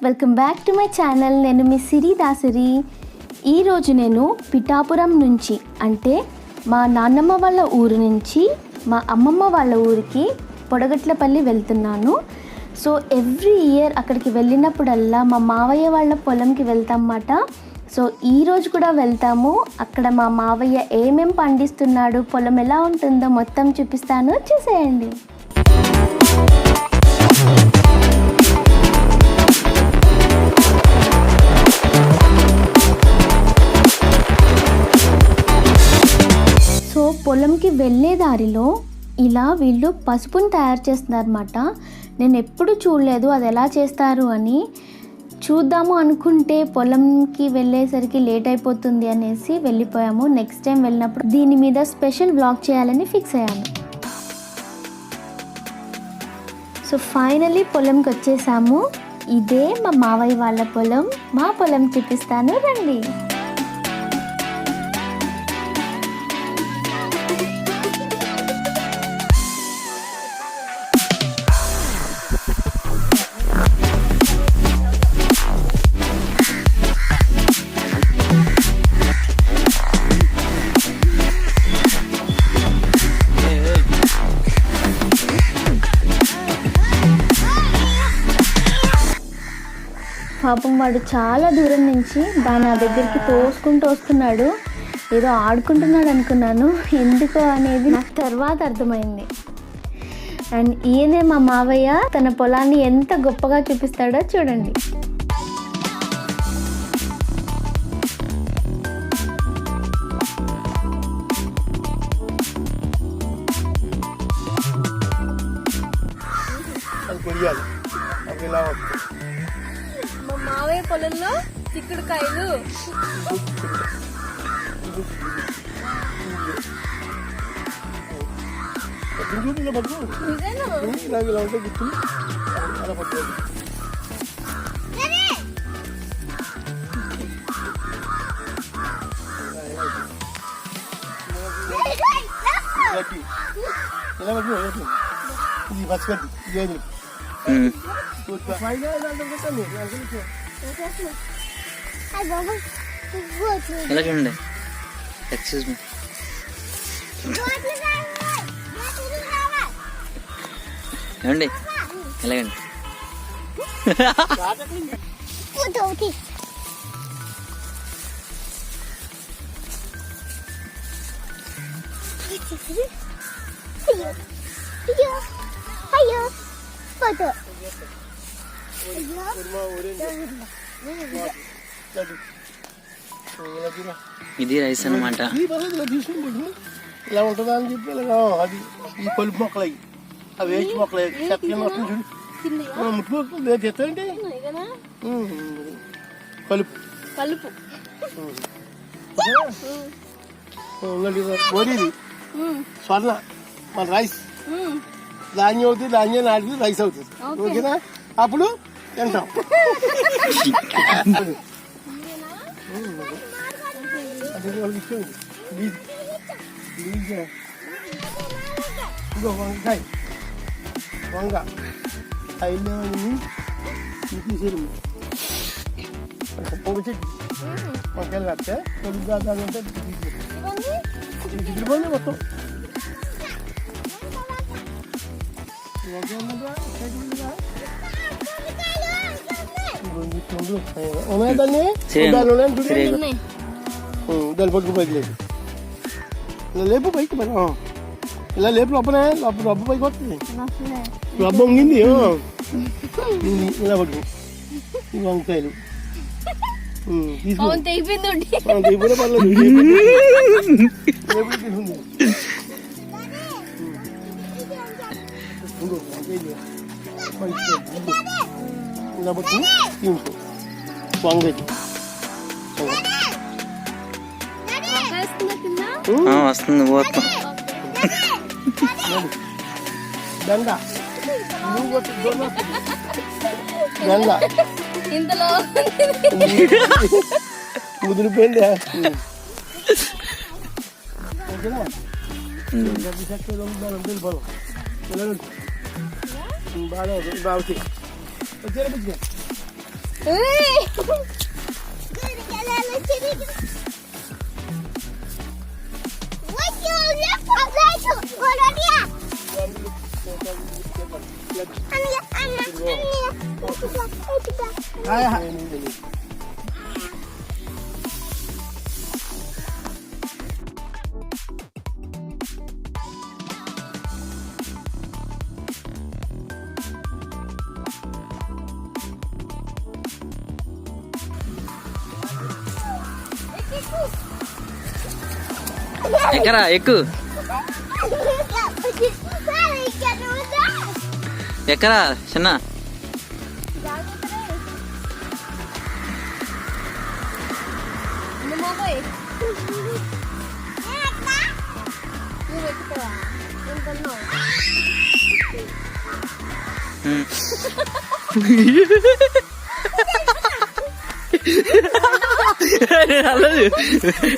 Welcome back to my channel. నేను మీ సిరి దాసరి. ఈరోజు నేను పిఠాపురం నుంచి అంటే మా నాన్నమ్మ వాళ్ళ ఊరు నుంచి మా అమ్మమ్మ వాళ్ళ ఊరికి పొడగట్లపల్లి వెళ్తున్నాను. సో ఎవ్రీ ఇయర్ అక్కడికి వెళ్ళినప్పుడల్లా మా మావయ్య వాళ్ళ పొలంకి వెళ్తామన్నమాట. సో ఈరోజు కూడా వెళ్తాము. అక్కడ మా మావయ్య ఏమేం పండిస్తున్నాడు, పొలం ఎలా ఉంటుందో మొత్తం చూపిస్తాను, చూసేయండి. సో పొలంకి వెళ్ళే దారిలో ఇలా వీళ్ళు పసుపుని తయారు చేస్తున్నారన్నమాట. నేను ఎప్పుడు చూడలేదు అది ఎలా చేస్తారు అని. చూద్దాము అనుకుంటే పొలంకి వెళ్ళేసరికి లేట్ అయిపోతుంది అనేసి వెళ్ళిపోయాము. నెక్స్ట్ టైం వెళ్ళినప్పుడు దీని మీద స్పెషల్ వ్లాగ్ చేయాలని ఫిక్స్ అయ్యాను. సో ఫైనలీ పొలంకి వచ్చేసాము. ఇదే మా మావయ్య వాళ్ళ పొలం. మా పొలం చూపిస్తాను, రండి. పాపం వాడు చాలా దూరం నుంచి దాని నా దగ్గరికి తోసుకుంటూ వస్తున్నాడు. ఏదో ఆడుకుంటున్నాడు అనుకున్నాను, ఎందుకో అనేది నాకు తర్వాత అర్థమైంది. అండ్ ఈయనే మా మావయ్య తన పొలాన్ని ఎంత గొప్పగా చూపిస్తాడో చూడండి. మా మావయ్య పొలంలో చిక్కుడుకాయలు. ఎలా చూడండి, ఎక్స్క్యూజ్ మీ. ఏమండి ఎలాగండి? ఇది రైస్ అన్నమాట. ఇలా ఉంటుందా అని చెప్పి ఇలా అది ఈ కలుపు మొక్కలు అవి ఆ వేస్ట్ మొక్కలు చెక్క మొక్కలు చూడు ముట్టుకోకుండా తెచ్చండి. కలుపు కలుపు గోరీది స్వర్ణ మన రైస్ ధాన్యం అవుతుంది, ధాన్యం నాటిది రైస్ అవుతుంది. ఓకేనా? అప్పుడు తింటాం. వంకాయ వంగ అయినా తీసేరు పొగ చెట్టు వంకాయలు కడితే పొద్దుగా దాంట్లో దిగిపోయింది మొత్తం. ఉన్నాయి దాన్ని దాన్ని పట్టుకు పైకి లేదు. ఇలా లేపు పైకి ఇలా లేపు లోపలే రబ్బ పైకి వస్తుంది. రబ్బ ఉంగింది ఇలా పట్టుకు ఈ వంకాయలు తీసుకుని పర్లేదు. ఇలా పట్టుకుని తీసుకో వంకాయ వస్తుంది పోతాం. దండ దండ ఇంతలో ముదిరిపోయింది. బాగా బాగుంది. వచ్చారా ఎక్కరా ఎక్కు ఎక్కరా చిన్న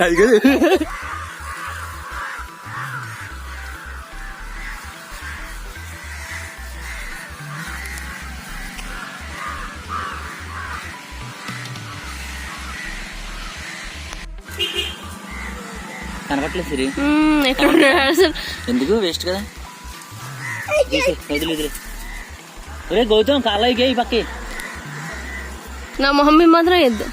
అది కదా కనపట్లేదు సిరి ఎందుకు వేస్ట్ కదా వదిలే ఒరే గౌతమ్ కాళ్ళకి ఈ పక్కి నా మొహం మీద మాత్రం ఎద్దు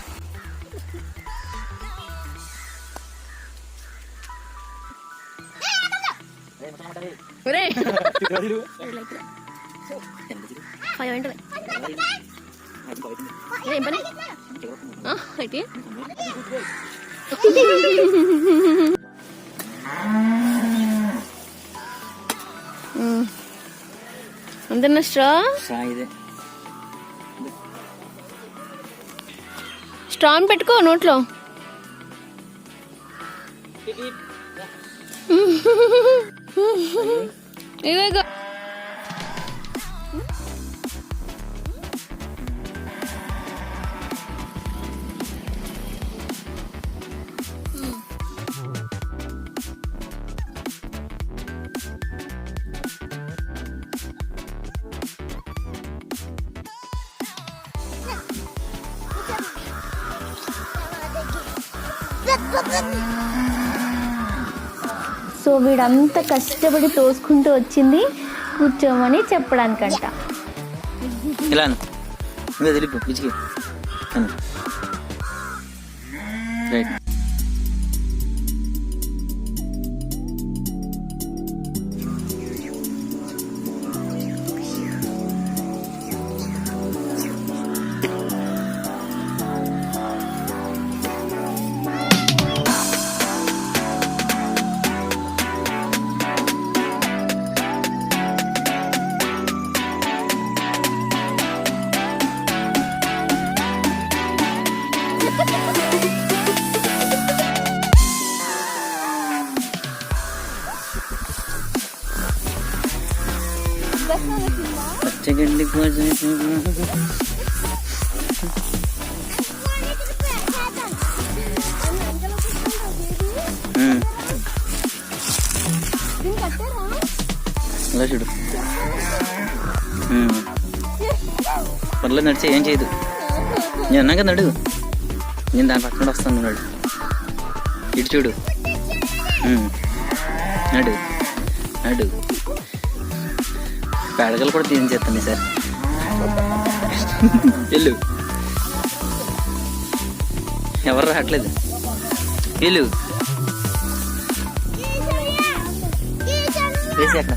అయితే అంతేనా స్ట్రా ఇదే స్ట్రాంగ్ పెట్టుకో నోట్లో ఇదిగో సో వీడంతా కష్టపడి తోసుకుంటూ వచ్చింది కూర్చోమని చెప్పడానికంట. ఇలా ఇంకా తెలిపు పిచ్చికి రైట్. పచ్చగడ్డి కోసం అలా చూడు పర్లేదు నడిచే ఏం చేయదు. నేను అన్నా కదా నడు, నేను దాని పక్కన వస్తాను నడు. ఇటు చూడు నడు నడు. పేడకలు కూడా తీయించేస్తాను సార్. వెళ్ళు, ఎవరు రావట్లేదు. వెళ్ళు వేసి అక్కడ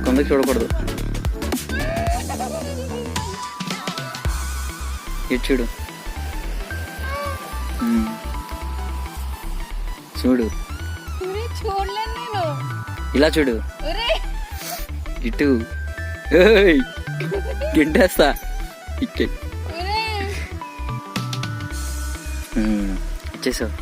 కొందరికి చూడకూడదు. ఇటు చూడు చూడు, ఇలా చూడు, ఇటు గింటేస్తా ఇక్కడ ఇచ్చేసావు.